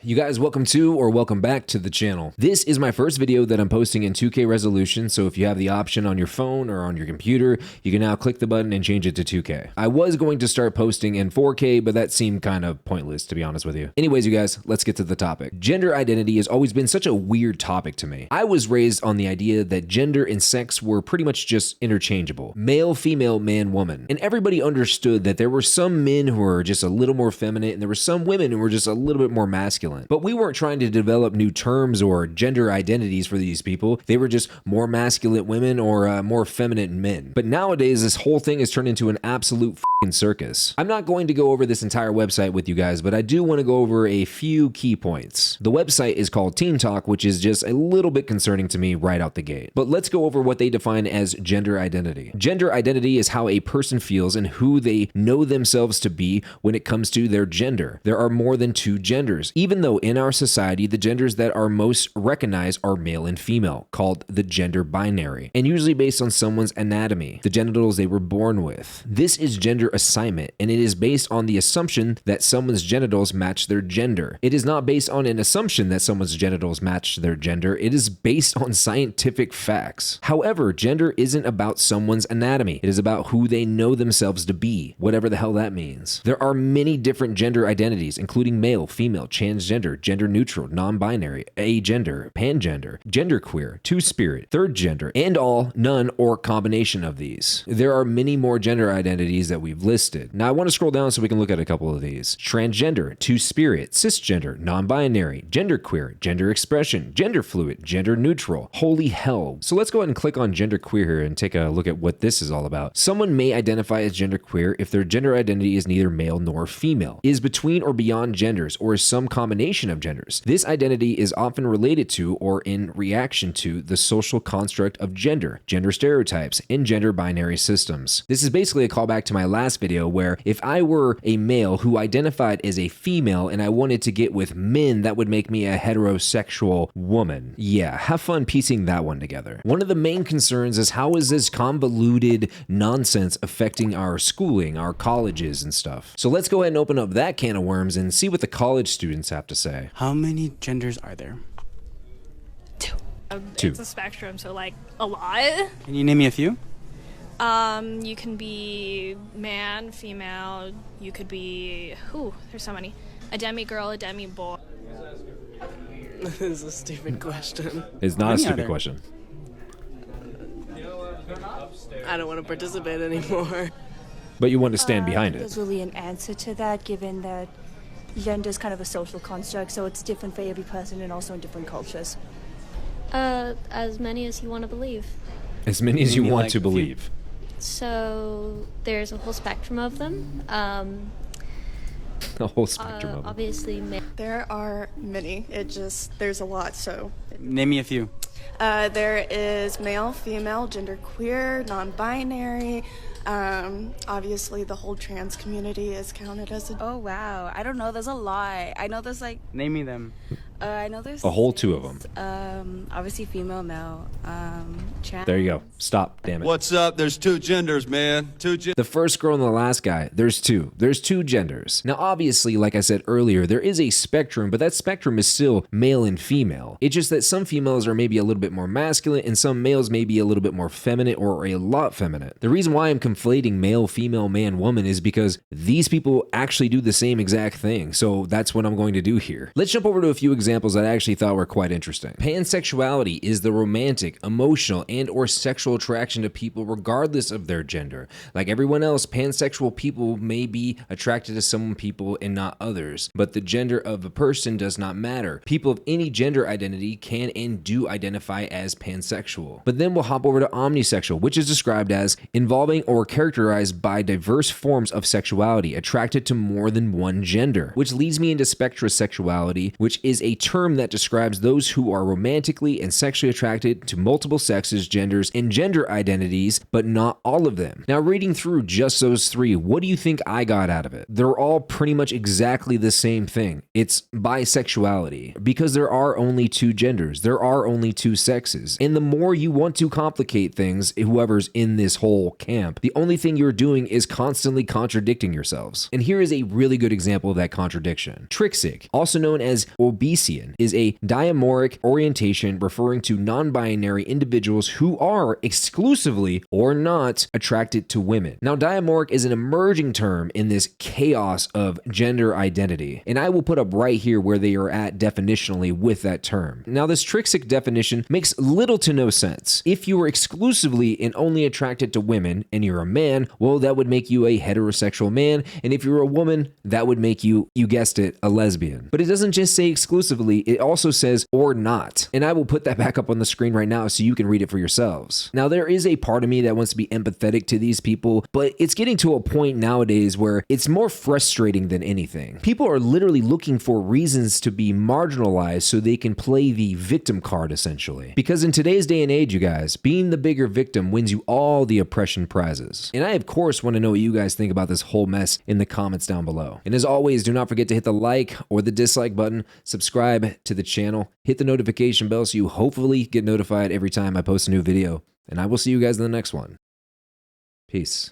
You guys, welcome to or welcome back to the channel. This is my first video that I'm posting in 2K resolution, so if you have the option on your phone or on your computer, you can now click the button and change it to 2K. I was going to start posting in 4K, but that seemed kind of pointless, to be honest with you. Anyways, you guys, let's get to the topic. Gender identity has always been such a weird topic to me. I was raised on the idea that gender and sex were pretty much just interchangeable. Male, female, man, woman. And everybody understood that there were some men who were just a little more feminine and there were some women who were just a little bit more masculine. But we weren't trying to develop new terms or gender identities for these people. They were just more masculine women or more feminine men. But nowadays, this whole thing has turned into an absolute f***ing circus. I'm not going to go over this entire website with you guys, but I do want to go over a few key points. The website is called Teen Talk, which is just a little bit concerning to me right out the gate. But let's go over what they define as gender identity. Gender identity is how a person feels and who they know themselves to be when it comes to their gender. There are more than two genders, even though in our society, the genders that are most recognized are male and female, called the gender binary, and usually based on someone's anatomy, the genitals they were born with. This is gender assignment, and it is based on the assumption that someone's genitals match their gender. It is not based on an assumption that someone's genitals match their gender. It is based on scientific facts. However, gender isn't about someone's anatomy. It is about who they know themselves to be, whatever the hell that means. There are many different gender identities, including male, female, transgender, gender neutral, non-binary, agender, pangender, genderqueer, two-spirit, third gender, and all, none, or combination of these. There are many more gender identities that we've listed. Now I want to scroll down so we can look at a couple of these. Transgender, two-spirit, cisgender, non-binary, genderqueer, gender expression, gender fluid, gender neutral. Holy hell. So let's go ahead and click on genderqueer here and take a look at what this is all about. Someone may identify as genderqueer if their gender identity is neither male nor female, is between or beyond genders, or is some combination of genders. This identity is often related to or in reaction to the social construct of gender, gender stereotypes, and gender binary systems. This is basically a callback to my last video where if I were a male who identified as a female and I wanted to get with men, that would make me a heterosexual woman. Yeah, have fun piecing that one together. One of the main concerns is how is this convoluted nonsense affecting our schooling, our colleges and stuff. So let's go ahead and open up that can of worms and see what the college students have to say. How many genders are there? Two. Two. It's a spectrum, so like a lot. Can you name me a few? You can be man, female. You could be there's so many. A demi-girl, a demi-boy. This is a stupid question. It's not a stupid question. I don't want to participate anymore. But you want to stand behind it. There's really an answer to that, given that gender is kind of a social construct, so it's different for every person and also in different cultures. As many as you want to believe. As many as you Maybe want like to a few. believe. So there's a whole spectrum of them. A whole spectrum of them. Obviously, There are many. There's a lot, so. Name me a few. There is male, female, genderqueer, non-binary. Obviously the whole trans community is counted as a. Oh wow, I don't know, there's a lot. I know there's like, Name me them. I know there's A whole two of them. obviously female, male, trans. There you go. Stop, damn it. What's up? There's two genders, man. Two genders. The first girl and the last guy, there's two. There's two genders. Now, obviously, like I said earlier, there is a spectrum, but that spectrum is still male and female. It's just that some females are maybe a little bit more masculine and some males may be a little bit more feminine or a lot feminine. The reason why I'm conflating male, female, man, woman is because these people actually do the same exact thing. So that's what I'm going to do here. Let's jump over to a few examples that I actually thought were quite interesting. Pansexuality is the romantic, emotional, and or sexual attraction to people regardless of their gender. Like everyone else, pansexual people may be attracted to some people and not others, but the gender of a person does not matter. People of any gender identity can and do identify as pansexual. But then we'll hop over to omnisexual, which is described as involving or characterized by diverse forms of sexuality, attracted to more than one gender, which leads me into spectrosexuality, which is a term that describes those who are romantically and sexually attracted to multiple sexes, genders, and gender identities, but not all of them. Now, reading through just those three, what do you think I got out of it? They're all pretty much exactly the same thing. It's bisexuality, because there are only two genders, there are only two sexes. And the more you want to complicate things, whoever's in this whole camp, the only thing you're doing is constantly contradicting yourselves. And here is a really good example of that contradiction. Trixic, also known as Obesian, is a diamoric orientation referring to non-binary individuals who are exclusively or not attracted to women. Now, diamoric is an emerging term in this chaos of gender identity, and I will put up right here where they are at definitionally with that term. Now, this Trixic definition makes little to no sense. If you are exclusively and only attracted to women and you're a man, well, that would make you a heterosexual man, and if you're a woman, that would make you guessed it, a lesbian. But it doesn't just say exclusively, it also says or not, and I will put that back up on the screen right now so you can read it for yourselves. Now, there is a part of me that wants to be empathetic to these people, but it's getting to a point nowadays where it's more frustrating than anything. People are literally looking for reasons to be marginalized so they can play the victim card, essentially. Because in today's day and age, you guys, being the bigger victim wins you all the oppression prizes. And I, of course, want to know what you guys think about this whole mess in the comments down below. And as always, do not forget to hit the like or the dislike button, subscribe to the channel, hit the notification bell so you hopefully get notified every time I post a new video. And I will see you guys in the next one. Peace.